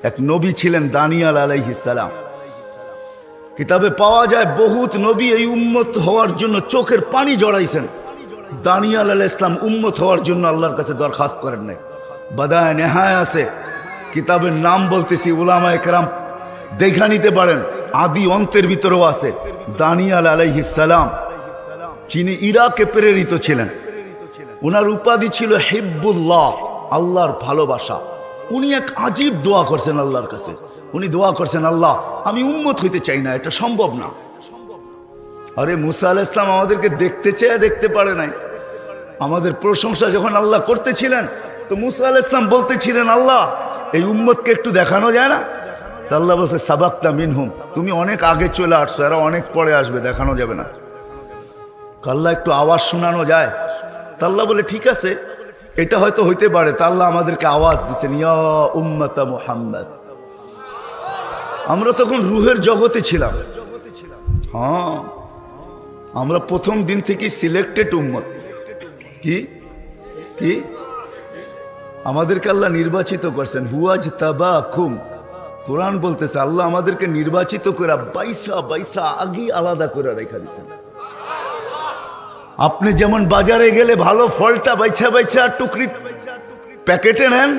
এক নবী ছিলেন দানিয়াল আলাইহিস সালাম। কিতাবে পাওয়া যায় বহুত নবী এই উম্মত হওয়ার জন্য চোখের পানি জড়াইছেন। দানিয়াল আলাইহিস সালাম উম্মত হওয়ার জন্য আল্লাহর কাছে দরখাস্ত করেন নাই। বাদায়ে নেহায়া আছে, কিতাবের নাম বলতেছি, উলামায়ে কেরাম দেখা নিতে পারেন, আদি অন্তের ভিতরেও আছে। দানিয়াল আলাইহিস সালাম যিনি ইরাকে প্রেরিত ছিলেন, উনার উপাধি ছিল হিব্বুল্লাহ, আল্লাহর ভালোবাসা। উনি এক আজীব দোয়া করছেন আল্লাহর কাছে। উনি দোয়া করছেন, আল্লাহ আমি উম্মত হইতে চাই না, এটা সম্ভব না। আরে মুসা আলাইহিস সালাম আমাদেরকে দেখতে চেয়ে দেখতে পারে নাই। আমাদের প্রশংসা যখন আল্লাহ করতেছিলেন, তো মুসা আলাইহিস সালাম বলতেছিলেন, আল্লাহ এই উম্মতকে একটু দেখানো যায় না? তা আল্লাহ বলছে, সাবাক্তা মিনহুম, তুমি অনেক আগে চলে আসছো, এরা অনেক পরে আসবে, দেখানো যাবে না। আল্লাহ একটু আওয়াজ শোনানো যায়? তা আল্লাহ বলে, ঠিক আছে, এটা হয়তো হইতে পারে। তা আল্লাহ আমাদেরকে আওয়াজ দিচ্ছেন, ইয়া উম্মতা মুহাম্মদ। আমরা তখন রুহের জগতে ছিলাম। হ্যাঁ, আমরা প্রথম দিন থেকে সিলেক্টেড উম্মত। কি কি আমাদেরকে আল্লাহ নির্বাচিত করছেন। হুয়াজ তাবাকুম, কোরআন বলতেছে আল্লাহ আমাদেরকে নির্বাচিত করে বাইসা বাইসা আগে আলাদা করে রেখা দিয়েছেন। আপনি যেমন বাজারে গেলে ভালো ফলটা বাইছা বাইছা টুকরি প্যাকেটে নেন,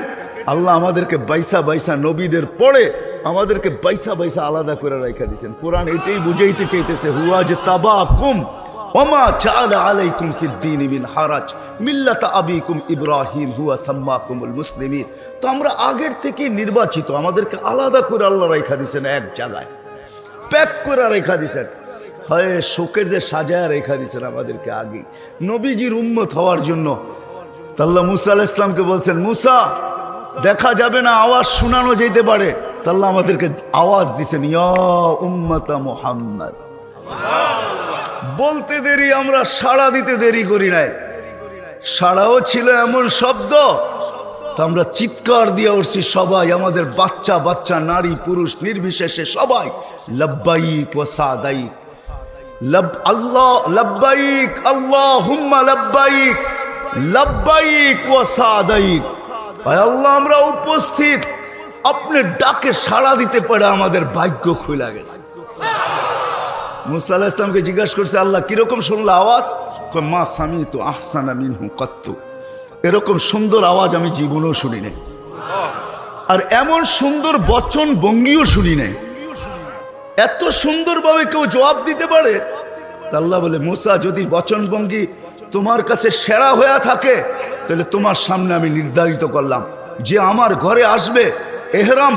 আল্লাহ আমাদেরকে বাইসা বাইসা নবীদের পরে আমাদেরকে বাইসা বাইসা আলাদা করে রেখা দিয়েছেন। কোরআন এটাই বুঝাইতে চাইতেছে, হুয়াজ তাবাকুম ওমা জাআলা আলাইকুম ফিদ-দীন মিন হারাজ মিল্লাতা আবিকুম ইব্রাহিম হুয়া সাম্মাকুমুল মুসলিমিন। তো আমরা আগের থেকে নির্বাচিত, আমাদেরকে আলাদা করে আল্লাহ রেখা দিয়েছেন, এক জায়গায় প্যাক করে রেখা দিয়েছেন। হয় শোকেজে সাজায় রেখা দিয়েছেন আমাদেরকে আগে নবীজির উম্মত হওয়ার জন্য। আল্লাহ মুসা আলাইহিস সালামকে বলছেন, মুসা দেখা যাবে না, আওয়াজ শোনানো যেতে পারে। আল্লাহ আমাদেরকে আওয়াজ দিয়েছেন, ইয়া উম্মতা মুহাম্মদ। বলতে দেরি, আমরা সাড়া দিতে দেরি করি নাই। সাড়াও ছিল এমন শব্দ, তো আমরা চিৎকার দিয়ে উঠছি সবাই, আমাদের বাচ্চা বাচ্চা নারী পুরুষ নির্বিশেষে সবাই, লব্বাইক ওয়া সাদাইক, আল্লাহ লব্বাইক আল্লাহুম্মা লব্বাইক, লব্বাইক ওয়া সাদাইক। আল্লাহ আমরা উপস্থিত, আপনি ডাকে সাড়া দিতে পারে আমাদের ভাগ্য খুলে গেছে। মুসা আলাইহিস সালামকে জিজ্ঞাসা করছে, আল্লাহ কিরকম শুনলো আওয়াজ? মা সামিতু আহসানা মিনহু কাত্তু, এরকম সুন্দর আওয়াজ আমি জীবনেও শুনি নাই, আর এমন সুন্দর বচন ভঙ্গিও শুনি নাই। এত সুন্দরভাবে কেউ জবাব দিতে পারে? আল্লাহ বলে, মুসা যদি বচন ভঙ্গি তোমার কাছে সেরা হয়ে থাকে, তাহলে তোমার সামনে আমি নির্ধারিত করলাম যে আমার ঘরে আসবে, এহরাম